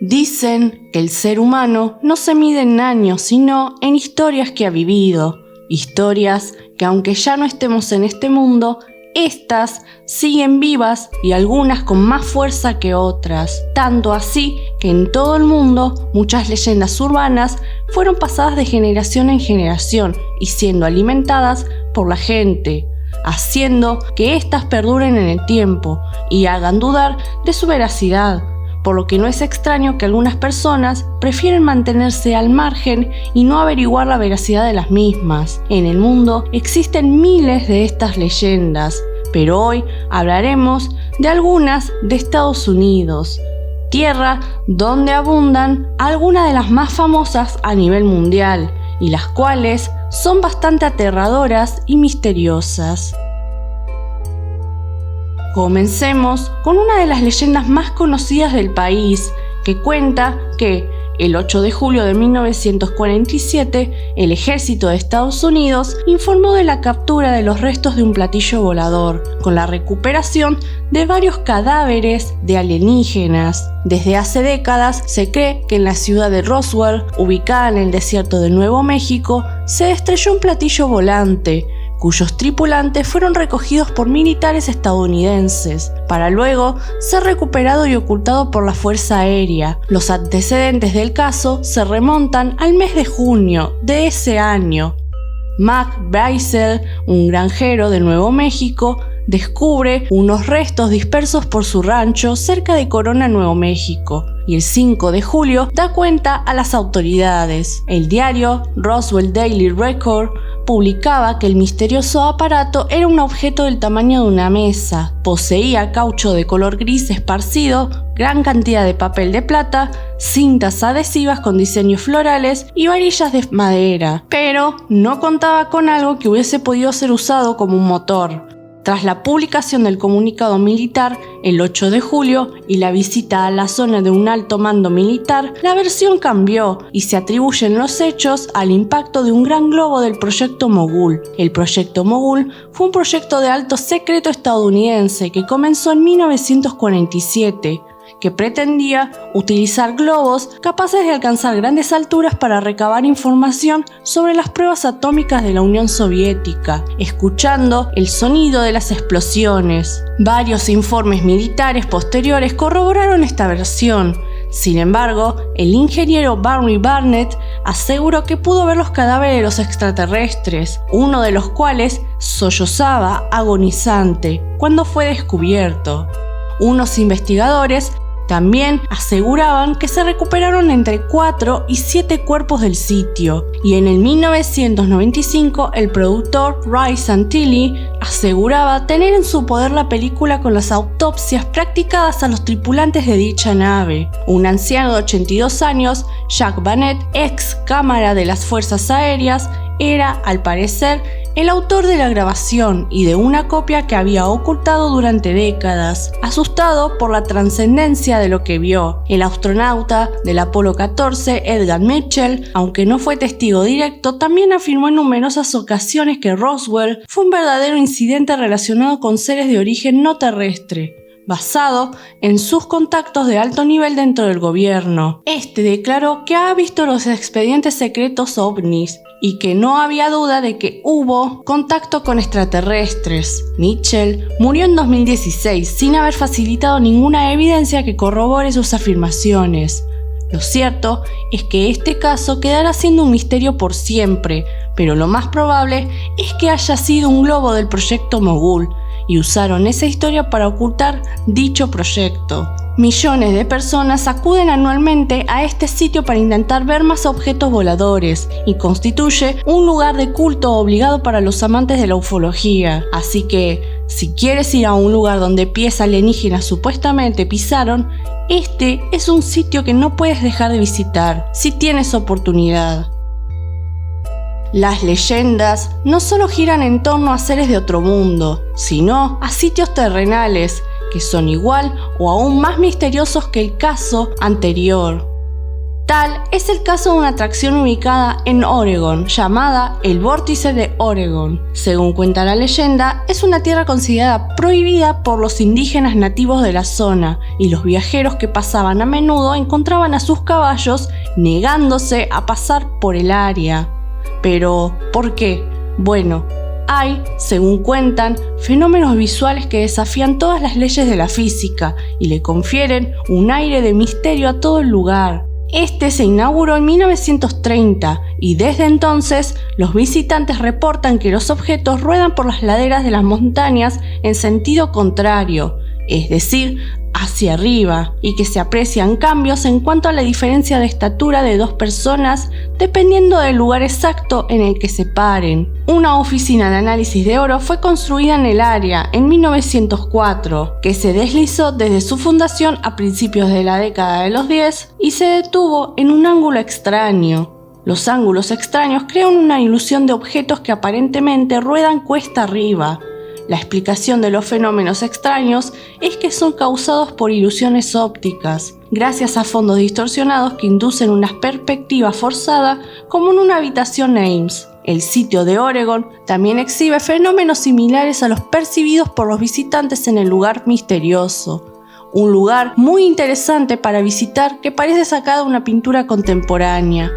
Dicen que el ser humano no se mide en años, sino en historias que ha vivido. Historias que, aunque ya no estemos en este mundo, estas siguen vivas y algunas con más fuerza que otras. Tanto así que en todo el mundo muchas leyendas urbanas fueron pasadas de generación en generación y siendo alimentadas por la gente, haciendo que éstas perduren en el tiempo y hagan dudar de su veracidad. Por lo que no es extraño que algunas personas prefieren mantenerse al margen y no averiguar la veracidad de las mismas. En el mundo existen miles de estas leyendas, pero hoy hablaremos de algunas de Estados Unidos, tierra donde abundan algunas de las más famosas a nivel mundial y las cuales son bastante aterradoras y misteriosas. Comencemos con una de las leyendas más conocidas del país, que cuenta que el 8 de julio de 1947, el ejército de Estados Unidos informó de la captura de los restos de un platillo volador, con la recuperación de varios cadáveres de alienígenas. Desde hace décadas se cree que en la ciudad de Roswell, ubicada en el desierto de Nuevo México, se estrelló un platillo volante, cuyos tripulantes fueron recogidos por militares estadounidenses, para luego ser recuperado y ocultado por la Fuerza Aérea. Los antecedentes del caso se remontan al mes de junio de ese año. Mac Brazel, un granjero de Nuevo México, descubre unos restos dispersos por su rancho cerca de Corona, Nuevo México, y el 5 de julio da cuenta a las autoridades. El diario Roswell Daily Record publicaba que el misterioso aparato era un objeto del tamaño de una mesa, poseía caucho de color gris esparcido, gran cantidad de papel de plata, cintas adhesivas con diseños florales y varillas de madera, pero no contaba con algo que hubiese podido ser usado como un motor. Tras la publicación del comunicado militar el 8 de julio y la visita a la zona de un alto mando militar, la versión cambió y se atribuyen los hechos al impacto de un gran globo del Proyecto Mogul. El Proyecto Mogul fue un proyecto de alto secreto estadounidense que comenzó en 1947, que pretendía utilizar globos capaces de alcanzar grandes alturas para recabar información sobre las pruebas atómicas de la Unión Soviética, escuchando el sonido de las explosiones. Varios informes militares posteriores corroboraron esta versión. Sin embargo, el ingeniero Barry Barnett aseguró que pudo ver los cadáveres de los extraterrestres, uno de los cuales sollozaba agonizante cuando fue descubierto. Unos investigadores también aseguraban que se recuperaron entre 4 y 7 cuerpos del sitio, y en el 1995 el productor Ray Santilli aseguraba tener en su poder la película con las autopsias practicadas a los tripulantes de dicha nave. Un anciano de 82 años, Jack Bannett, ex cámara de las Fuerzas Aéreas, era, al parecer, el autor de la grabación y de una copia que había ocultado durante décadas. Asustado por la trascendencia de lo que vio, el astronauta del Apolo 14, Edgar Mitchell, aunque no fue testigo directo, también afirmó en numerosas ocasiones que Roswell fue un verdadero incidente relacionado con seres de origen no terrestre, basado en sus contactos de alto nivel dentro del gobierno. Este declaró que ha visto los expedientes secretos ovnis y que no había duda de que hubo contacto con extraterrestres. Mitchell murió en 2016 sin haber facilitado ninguna evidencia que corrobore sus afirmaciones. Lo cierto es que este caso quedará siendo un misterio por siempre, pero lo más probable es que haya sido un globo del Proyecto Mogul y usaron esa historia para ocultar dicho proyecto. Millones de personas acuden anualmente a este sitio para intentar ver más objetos voladores y constituye un lugar de culto obligado para los amantes de la ufología. Así que, si quieres ir a un lugar donde pies alienígenas supuestamente pisaron, este es un sitio que no puedes dejar de visitar si tienes oportunidad. Las leyendas no solo giran en torno a seres de otro mundo, sino a sitios terrenales que son igual o aún más misteriosos que el caso anterior. Tal es el caso de una atracción ubicada en Oregón, llamada el Vórtice de Oregón. Según cuenta la leyenda, es una tierra considerada prohibida por los indígenas nativos de la zona, y los viajeros que pasaban a menudo encontraban a sus caballos negándose a pasar por el área. Pero, ¿por qué? Bueno, hay, según cuentan, fenómenos visuales que desafían todas las leyes de la física y le confieren un aire de misterio a todo el lugar. Este se inauguró en 1930 y desde entonces los visitantes reportan que los objetos ruedan por las laderas de las montañas en sentido contrario, es decir, hacia arriba, y que se aprecian cambios en cuanto a la diferencia de estatura de dos personas dependiendo del lugar exacto en el que se paren. Una oficina de análisis de oro fue construida en el área en 1904, que se deslizó desde su fundación a principios de la década de los 10 y se detuvo en un ángulo extraño. Los ángulos extraños crean una ilusión de objetos que aparentemente ruedan cuesta arriba. La explicación de los fenómenos extraños es que son causados por ilusiones ópticas, gracias a fondos distorsionados que inducen una perspectiva forzada como en una habitación Ames. El sitio de Oregón también exhibe fenómenos similares a los percibidos por los visitantes en el lugar misterioso. Un lugar muy interesante para visitar que parece sacado de una pintura contemporánea.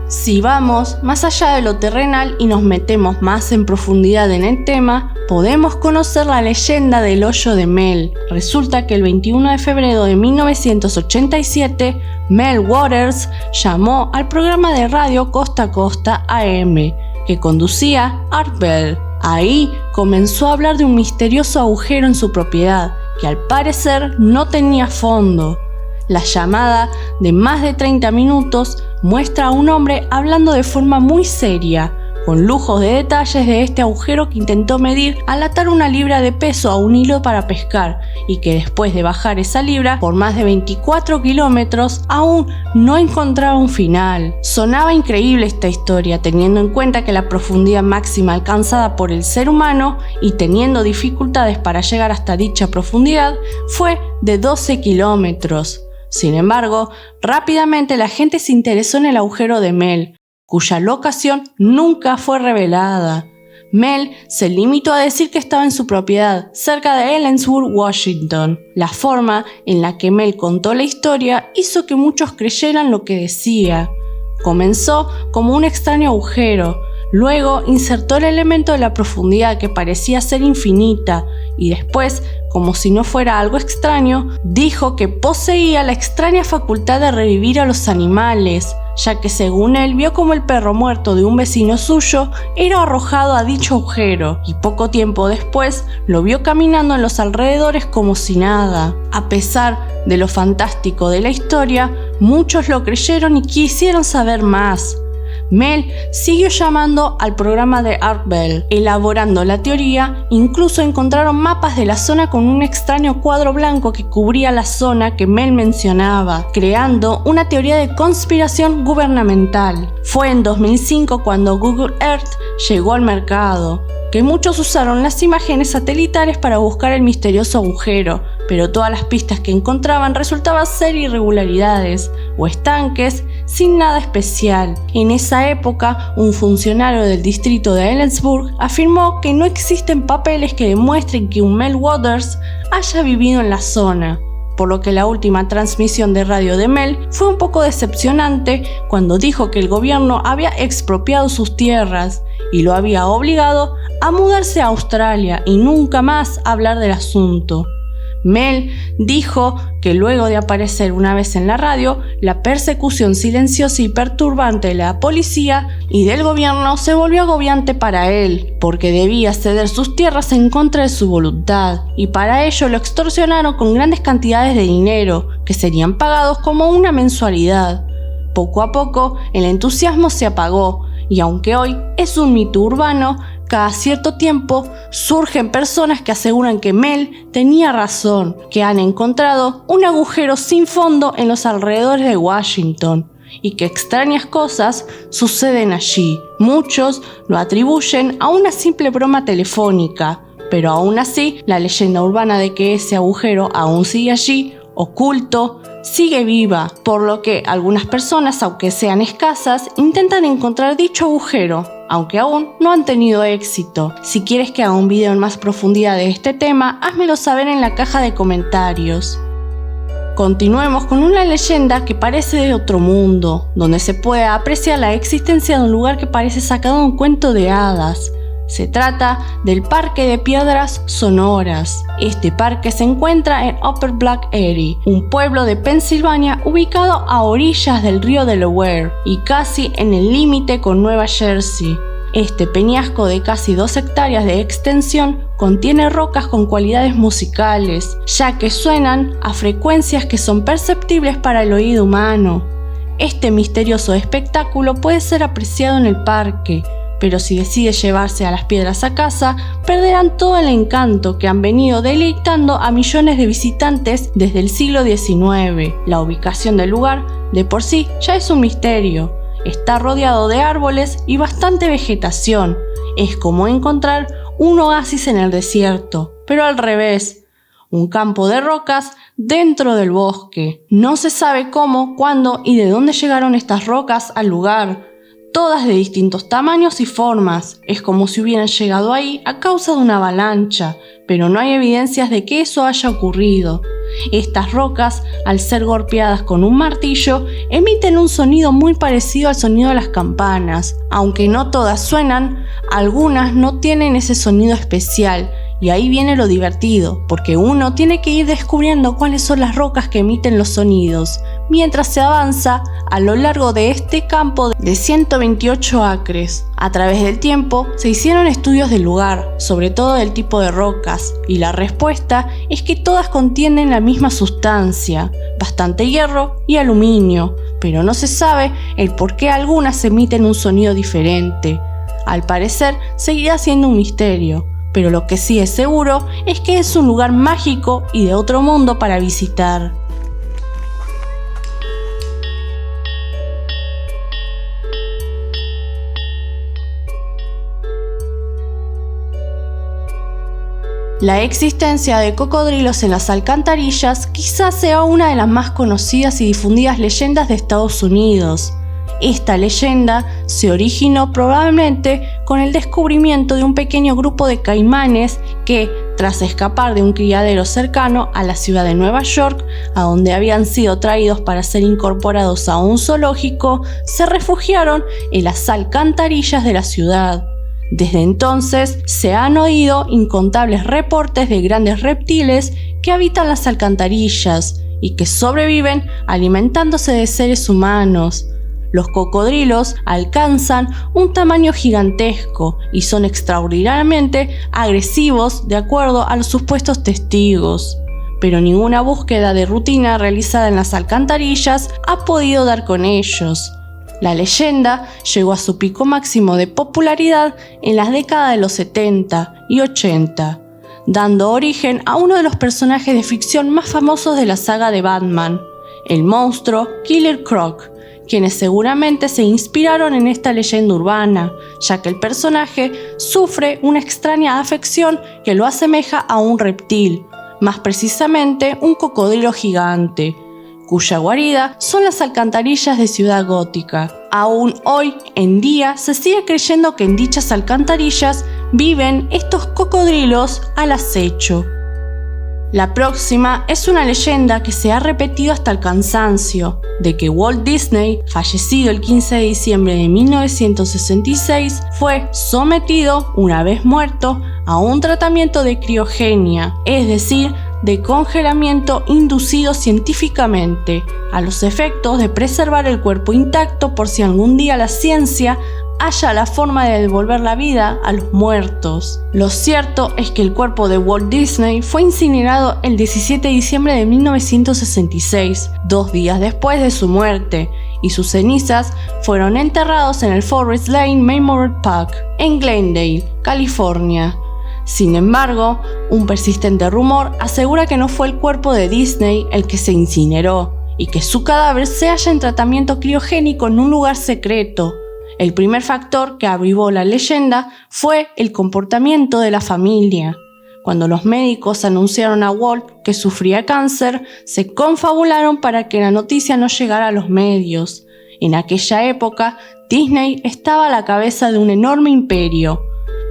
Si vamos más allá de lo terrenal y nos metemos más en profundidad en el tema, podemos conocer la leyenda del hoyo de Mel. Resulta que el 21 de febrero de 1987, Mel Waters llamó al programa de radio Costa a Costa AM, que conducía Art Bell. Ahí comenzó a hablar de un misterioso agujero en su propiedad, que al parecer no tenía fondo. La llamada, de más de 30 minutos, muestra a un hombre hablando de forma muy seria, con lujos de detalles de este agujero que intentó medir al atar una libra de peso a un hilo para pescar, y que después de bajar esa libra por más de 24 kilómetros aún no encontraba un final. Sonaba increíble esta historia, teniendo en cuenta que la profundidad máxima alcanzada por el ser humano y teniendo dificultades para llegar hasta dicha profundidad fue de 12 kilómetros. Sin embargo, rápidamente la gente se interesó en el agujero de Mel, cuya locación nunca fue revelada. Mel se limitó a decir que estaba en su propiedad, cerca de Ellensburg, Washington. La forma en la que Mel contó la historia hizo que muchos creyeran lo que decía. Comenzó como un extraño agujero, luego insertó el elemento de la profundidad que parecía ser infinita, y después, como si no fuera algo extraño, dijo que poseía la extraña facultad de revivir a los animales, ya que según él vio como el perro muerto de un vecino suyo era arrojado a dicho agujero, y poco tiempo después lo vio caminando en los alrededores como si nada. A pesar de lo fantástico de la historia, muchos lo creyeron y quisieron saber más. Mel siguió llamando al programa de Art Bell, elaborando la teoría. Incluso encontraron mapas de la zona con un extraño cuadro blanco que cubría la zona que Mel mencionaba, creando una teoría de conspiración gubernamental. Fue en 2005 cuando Google Earth llegó al mercado, que muchos usaron las imágenes satelitales para buscar el misterioso agujero, pero todas las pistas que encontraban resultaban ser irregularidades o estanques sin nada especial. En esa época, un funcionario del distrito de Ellensburg afirmó que no existen papeles que demuestren que un Mel Waters haya vivido en la zona, por lo que la última transmisión de radio de Mel fue un poco decepcionante cuando dijo que el gobierno había expropiado sus tierras y lo había obligado a mudarse a Australia y nunca más hablar del asunto. Mel dijo que luego de aparecer una vez en la radio, la persecución silenciosa y perturbante de la policía y del gobierno se volvió agobiante para él, porque debía ceder sus tierras en contra de su voluntad, y para ello lo extorsionaron con grandes cantidades de dinero, que serían pagados como una mensualidad. Poco a poco, el entusiasmo se apagó, y aunque hoy es un mito urbano, cada cierto tiempo surgen personas que aseguran que Mel tenía razón, que han encontrado un agujero sin fondo en los alrededores de Washington y que extrañas cosas suceden allí. Muchos lo atribuyen a una simple broma telefónica, pero aún así la leyenda urbana de que ese agujero aún sigue allí, oculto, sigue viva, por lo que algunas personas, aunque sean escasas, intentan encontrar dicho agujero, aunque aún no han tenido éxito. Si quieres que haga un video en más profundidad de este tema, házmelo saber en la caja de comentarios. Continuemos con una leyenda que parece de otro mundo, donde se puede apreciar la existencia de un lugar que parece sacado de un cuento de hadas. Se trata del Parque de Piedras Sonoras. Este parque se encuentra en Upper Black Erie, un pueblo de Pensilvania ubicado a orillas del río Delaware y casi en el límite con Nueva Jersey. Este peñasco de casi 2 hectáreas de extensión contiene rocas con cualidades musicales, ya que suenan a frecuencias que son perceptibles para el oído humano. Este misterioso espectáculo puede ser apreciado en el parque, pero si decide llevarse a las piedras a casa, perderán todo el encanto que han venido deleitando a millones de visitantes desde el siglo XIX. La ubicación del lugar, de por sí, ya es un misterio. Está rodeado de árboles y bastante vegetación. Es como encontrar un oasis en el desierto, pero al revés. Un campo de rocas dentro del bosque. No se sabe cómo, cuándo y de dónde llegaron estas rocas al lugar. Todas de distintos tamaños y formas. Es como si hubieran llegado ahí a causa de una avalancha, pero no hay evidencias de que eso haya ocurrido. Estas rocas, al ser golpeadas con un martillo, emiten un sonido muy parecido al sonido de las campanas. Aunque no todas suenan, algunas no tienen ese sonido especial. Y ahí viene lo divertido, porque uno tiene que ir descubriendo cuáles son las rocas que emiten los sonidos, mientras se avanza a lo largo de este campo de 128 acres. A través del tiempo se hicieron estudios del lugar, sobre todo del tipo de rocas, y la respuesta es que todas contienen la misma sustancia, bastante hierro y aluminio, pero no se sabe el por qué algunas emiten un sonido diferente. Al parecer, seguirá siendo un misterio. Pero lo que sí es seguro es que es un lugar mágico y de otro mundo para visitar. La existencia de cocodrilos en las alcantarillas quizás sea una de las más conocidas y difundidas leyendas de Estados Unidos. Esta leyenda se originó probablemente con el descubrimiento de un pequeño grupo de caimanes que, tras escapar de un criadero cercano a la ciudad de Nueva York, a donde habían sido traídos para ser incorporados a un zoológico, se refugiaron en las alcantarillas de la ciudad. Desde entonces se han oído incontables reportes de grandes reptiles que habitan las alcantarillas y que sobreviven alimentándose de seres humanos. Los cocodrilos alcanzan un tamaño gigantesco y son extraordinariamente agresivos de acuerdo a los supuestos testigos. Pero ninguna búsqueda de rutina realizada en las alcantarillas ha podido dar con ellos. La leyenda llegó a su pico máximo de popularidad en las décadas de los 70 y 80, dando origen a uno de los personajes de ficción más famosos de la saga de Batman, el monstruo Killer Croc, quienes seguramente se inspiraron en esta leyenda urbana, ya que el personaje sufre una extraña afección que lo asemeja a un reptil, más precisamente un cocodrilo gigante, cuya guarida son las alcantarillas de Ciudad Gótica. Aún hoy en día se sigue creyendo que en dichas alcantarillas viven estos cocodrilos al acecho. La próxima es una leyenda que se ha repetido hasta el cansancio, de que Walt Disney, fallecido el 15 de diciembre de 1966, fue sometido, una vez muerto, a un tratamiento de criogenia, es decir, de congelamiento inducido científicamente, a los efectos de preservar el cuerpo intacto por si algún día la ciencia haya la forma de devolver la vida a los muertos. Lo cierto es que el cuerpo de Walt Disney fue incinerado el 17 de diciembre de 1966, 2 días después de su muerte, y sus cenizas fueron enterrados en el Forest Lane Memorial Park, en Glendale, California. Sin embargo, un persistente rumor asegura que no fue el cuerpo de Disney el que se incineró, y que su cadáver se halla en tratamiento criogénico en un lugar secreto. El primer factor que avivó la leyenda fue el comportamiento de la familia. Cuando los médicos anunciaron a Walt que sufría cáncer, se confabularon para que la noticia no llegara a los medios. En aquella época, Disney estaba a la cabeza de un enorme imperio.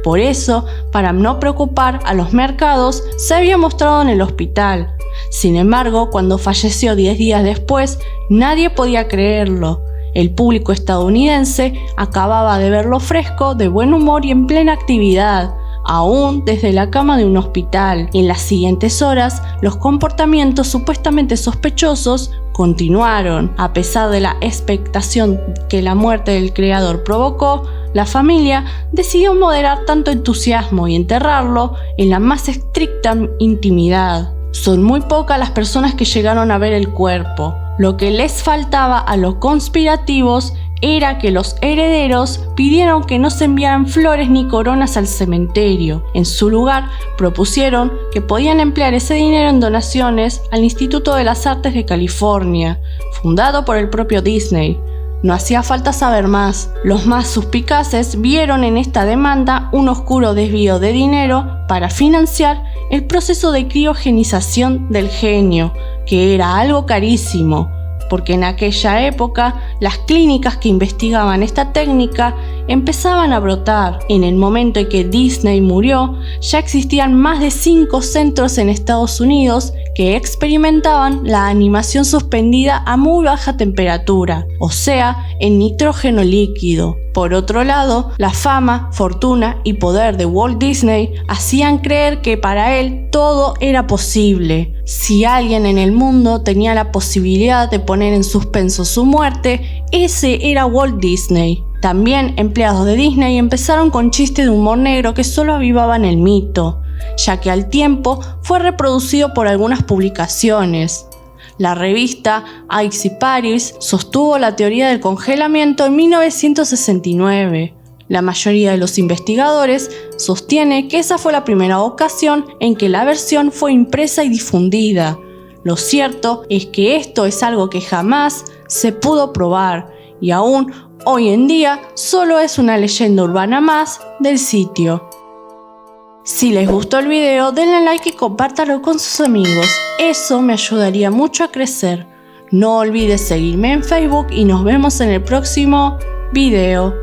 Por eso, para no preocupar a los mercados, se había mostrado en el hospital. Sin embargo, cuando falleció 10 días después, nadie podía creerlo. El público estadounidense acababa de verlo fresco, de buen humor y en plena actividad, aún desde la cama de un hospital. En las siguientes horas, los comportamientos supuestamente sospechosos continuaron. A pesar de la expectación que la muerte del creador provocó, la familia decidió moderar tanto entusiasmo y enterrarlo en la más estricta intimidad. Son muy pocas las personas que llegaron a ver el cuerpo. Lo que les faltaba a los conspirativos era que los herederos pidieron que no se enviaran flores ni coronas al cementerio. En su lugar, propusieron que podían emplear ese dinero en donaciones al Instituto de las Artes de California, fundado por el propio Disney. No hacía falta saber más. Los más suspicaces vieron en esta demanda un oscuro desvío de dinero para financiar el proceso de criogenización del genio, que era algo carísimo, porque en aquella época las clínicas que investigaban esta técnica empezaban a brotar. En el momento en que Disney murió, ya existían más de 5 centros en Estados Unidos que experimentaban la animación suspendida a muy baja temperatura, o sea, en nitrógeno líquido. Por otro lado, la fama, fortuna y poder de Walt Disney hacían creer que para él todo era posible. Si alguien en el mundo tenía la posibilidad de poner en suspenso su muerte, ese era Walt Disney. También empleados de Disney empezaron con chistes de humor negro que solo avivaban el mito, ya que al tiempo fue reproducido por algunas publicaciones. La revista Icy Paris sostuvo la teoría del congelamiento en 1969. La mayoría de los investigadores sostiene que esa fue la primera ocasión en que la versión fue impresa y difundida. Lo cierto es que esto es algo que jamás se pudo probar y aún hoy en día solo es una leyenda urbana más del sitio. Si les gustó el video, denle like y compártanlo con sus amigos. Eso me ayudaría mucho a crecer. No olvides seguirme en Facebook y nos vemos en el próximo video.